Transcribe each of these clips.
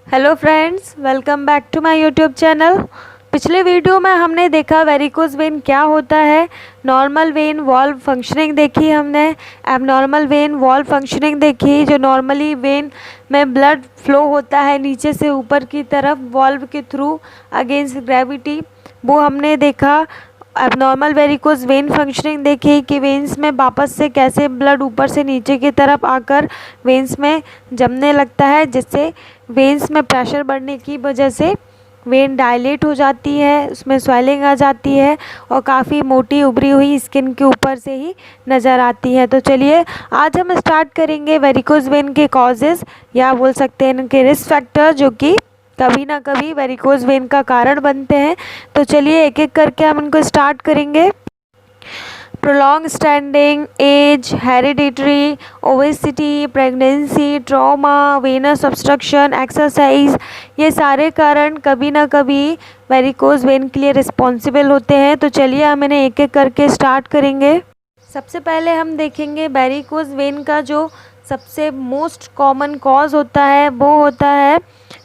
Hello friends, welcome back to my YouTube channel. पिछले video में हमने देखा वेरिकोज वेन क्या होता है, नॉर्मल वेन वॉल्व फंक्शनिंग देखी हमने, एबनॉर्मल वेन वॉल्व फंक्शनिंग देखी। जो नॉर्मली वेन में ब्लड फ्लो होता है नीचे से ऊपर की तरफ वॉल्व के थ्रू अगेंस्ट ग्रेविटी, वो हमने देखा। एबनॉर्मल वेरिकोज वेन फंक्शनिंग देखी कि वेन्स में वापस से कैसे ब्लड ऊपर से नीचे की तरफ आकर वेन्स में जमने लगता है, जिससे वेन्स में प्रेशर बढ़ने की वजह से वेन डायलेट हो जाती है, उसमें स्वेलिंग आ जाती है और काफ़ी मोटी उभरी हुई स्किन के ऊपर से ही नज़र आती है। तो चलिए आज हम स्टार्ट करेंगे वेरिकोज वेन के कॉजेज़ या बोल सकते हैं इनके रिस्क फैक्टर, जो कि कभी ना कभी वेरिकोज वेन का कारण बनते हैं। तो चलिए एक एक करके हम इनको स्टार्ट करेंगे। Prolong standing, age, hereditary, obesity, pregnancy, trauma, venous obstruction, exercise, ये सारे कारण कभी ना कभी वेरिकोज वेन के लिए रिस्पॉन्सिबल होते हैं। तो चलिए हम इन्हें एक एक करके स्टार्ट करेंगे। सबसे पहले हम देखेंगे वेरिकोज वेन का जो सबसे मोस्ट कॉमन कॉज होता है वो होता है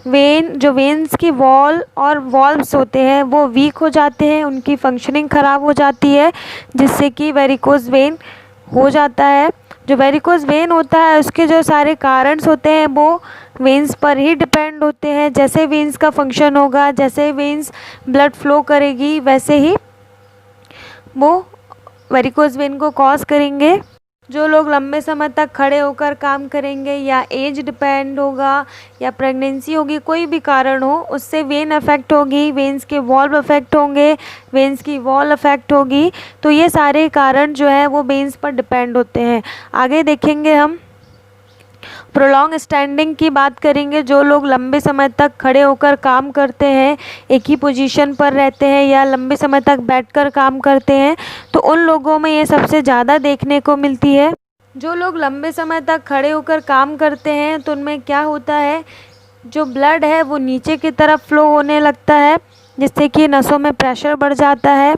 जो वेन्स की वॉल और वॉल्व्स होते हैं वो वीक हो जाते हैं, उनकी फंक्शनिंग ख़राब हो जाती है, जिससे कि वेरिकोज वेन हो जाता है। जो वेरिकोज वेन होता है उसके जो सारे कारणस होते हैं वो वेन्स पर ही डिपेंड होते हैं। जैसे वेन्स का फंक्शन होगा, जैसे वेन्स ब्लड फ्लो करेगी, वैसे ही वो वेरिकोज वेन को कॉज करेंगे। जो लोग लंबे समय तक खड़े होकर काम करेंगे, या एज डिपेंड होगा, या प्रेगनेंसी होगी, कोई भी कारण हो उससे वेन अफेक्ट होगी, वेन्स के वॉल्व अफेक्ट होंगे, वेन्स की वॉल अफेक्ट होगी। तो ये सारे कारण जो है वो वेन्स पर डिपेंड होते हैं। आगे देखेंगे हम प्रोलॉन्ग स्टैंडिंग की बात करेंगे। जो लोग लंबे समय तक खड़े होकर काम करते हैं, एक ही पोजीशन पर रहते हैं या लंबे समय तक बैठकर काम करते हैं, तो उन लोगों में ये सबसे ज़्यादा देखने को मिलती है। जो लोग लंबे समय तक खड़े होकर काम करते हैं तो उनमें क्या होता है, जो ब्लड है वो नीचे की तरफ फ्लो होने लगता है, जिससे कि नसों में प्रेशर बढ़ जाता है।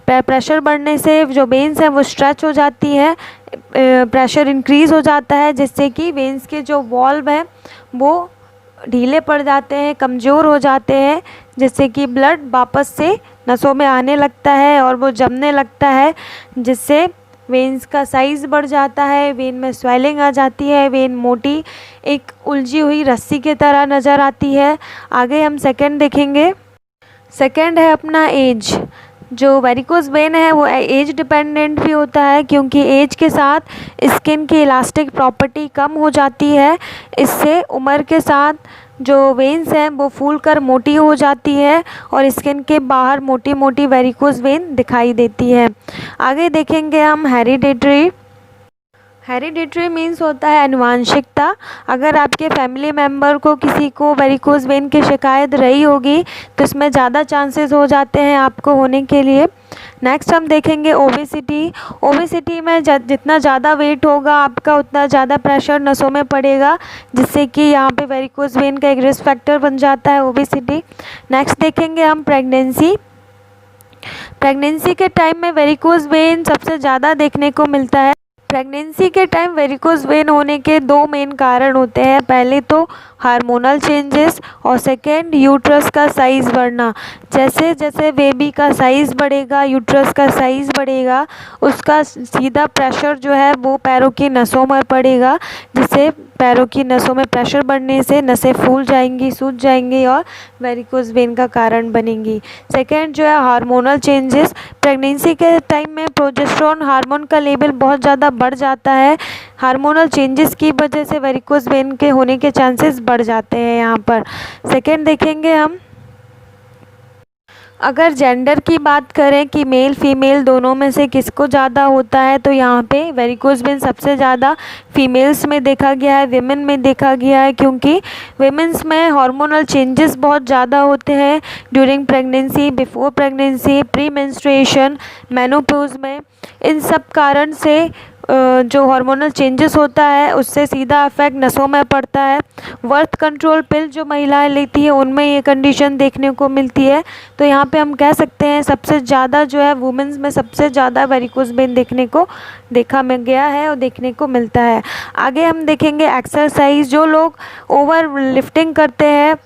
प्रेशर बढ़ने से जो वेन्स हैं वो स्ट्रेच हो जाती है, प्रेशर इंक्रीज़ हो जाता है, जिससे कि वेन्स के जो वॉल्व हैं वो ढीले पड़ जाते हैं, कमज़ोर हो जाते हैं, जिससे कि ब्लड वापस से नसों में आने लगता है और वो जमने लगता है, जिससे वेन्स का साइज़ बढ़ जाता है, वेन में स्वेलिंग आ जाती है, वेन मोटी एक उलझी हुई रस्सी की तरह नज़र आती है। आगे हम सेकंड देखेंगे। सेकंड है अपना एज। जो वेरिकोज वेन है वो एज डिपेंडेंट भी होता है, क्योंकि एज के साथ स्किन की इलास्टिक प्रॉपर्टी कम हो जाती है। इससे उम्र के साथ जो वेन्स हैं वो फूल कर मोटी हो जाती है और स्किन के बाहर मोटी मोटी वेरिकोज वेन दिखाई देती है। आगे देखेंगे हम हेरिडिटरी। हेरिडिटरी मीन्स होता है आनुवांशिकता। अगर आपके फैमिली मेम्बर को किसी को वेरिकोज वेन की शिकायत रही होगी तो इसमें ज़्यादा चांसेस हो जाते हैं आपको होने के लिए। नेक्स्ट हम देखेंगे ओबेसिटी। ओबेसिटी में जितना ज़्यादा वेट होगा आपका उतना ज़्यादा प्रेशर नसों में पड़ेगा, जिससे कि यहाँ पे वेरिकोज वेन का एक रिस्क फैक्टर बन जाता है ओबेसिटी। नेक्स्ट देखेंगे हम प्रेगनेंसी। प्रेगनेंसी के टाइम में वेरिकोज वेन सबसे ज़्यादा देखने को मिलता है। प्रेगनेंसी के टाइम वेरिकोज वेन होने के दो मेन कारण होते हैं। पहले तो हार्मोनल चेंजेस और सेकेंड यूट्रस का साइज़ बढ़ना। जैसे जैसे बेबी का साइज़ बढ़ेगा, यूट्रस का साइज़ बढ़ेगा, उसका सीधा प्रेशर जो है वो पैरों की नसों में पड़ेगा, जिससे पैरों की नसों में प्रेशर बढ़ने से नसें फूल जाएंगी, सूज जाएंगी और वेरिकोज वेन का कारण बनेंगी। सेकेंड जो है हार्मोनल चेंजेस। प्रेगनेंसी के टाइम में प्रोजेस्टेरोन हार्मोन का लेवल बहुत ज़्यादा बढ़ जाता है। हार्मोनल चेंजेस की वजह से वेरिकोज वेन के होने के चांसेस बढ़ जाते हैं। यहाँ पर सेकेंड देखेंगे हम। अगर जेंडर की बात करें कि मेल फीमेल दोनों में से किसको ज़्यादा होता है, तो यहाँ पे वेरिकोज वेन सबसे ज़्यादा फीमेल्स में देखा गया है, विमेन में देखा गया है, क्योंकि विमेंस में हार्मोनल चेंजेस बहुत ज़्यादा होते हैं during pregnancy, before pregnancy, pre menstruation, menopause में। इन सब कारण से जो हार्मोनल चेंजेस होता है उससे सीधा इफेक्ट नसों में पड़ता है। बर्थ कंट्रोल पिल जो महिलाएं लेती है उनमें ये कंडीशन देखने को मिलती है। तो यहाँ पे हम कह सकते हैं सबसे ज़्यादा जो है वुमेन्स में सबसे ज़्यादा वेरिकोज वेन देखा में गया है और देखने को मिलता है। आगे हम देखेंगे एक्सरसाइज। जो लोग ओवर लिफ्टिंग करते हैं,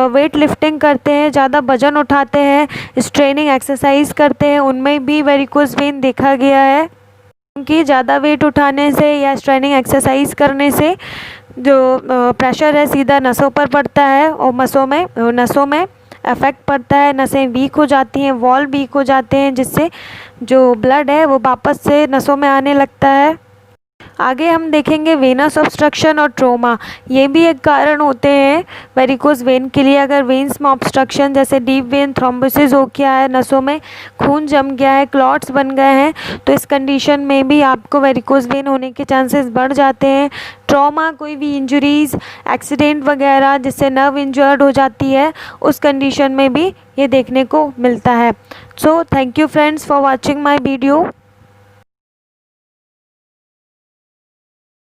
वेट लिफ्टिंग करते हैं, ज़्यादा वजन उठाते हैं, स्ट्रेनिंग एक्सरसाइज करते हैं, उनमें भी वेरिकोज वेन देखा गया है। क्योंकि ज़्यादा वेट उठाने से या स्ट्रेनिंग एक्सरसाइज करने से जो प्रेशर है सीधा नसों पर पड़ता है और नसों में इफेक्ट पड़ता है। नसें वीक हो जाती हैं, वॉल वीक हो जाते हैं, जिससे जो ब्लड है वो वापस से नसों में आने लगता है। आगे हम देखेंगे वेनस ऑब्स्ट्रक्शन और ट्रोमा। ये भी एक कारण होते हैं वेरिकोज वेन के लिए। अगर वेन्स में ऑब्स्ट्रक्शन जैसे डीप वेन थ्रोम्बोसिस हो गया है, नसों में खून जम गया है, क्लॉट्स बन गए हैं, तो इस कंडीशन में भी आपको वेरिकोज वेन होने के चांसेस बढ़ जाते हैं। ट्रॉमा, कोई भी इंजरीज, एक्सीडेंट वगैरह जिससे नर्व इंजर्ड हो जाती है, उस कंडीशन में भी ये देखने को मिलता है। So thank you friends for watching my video.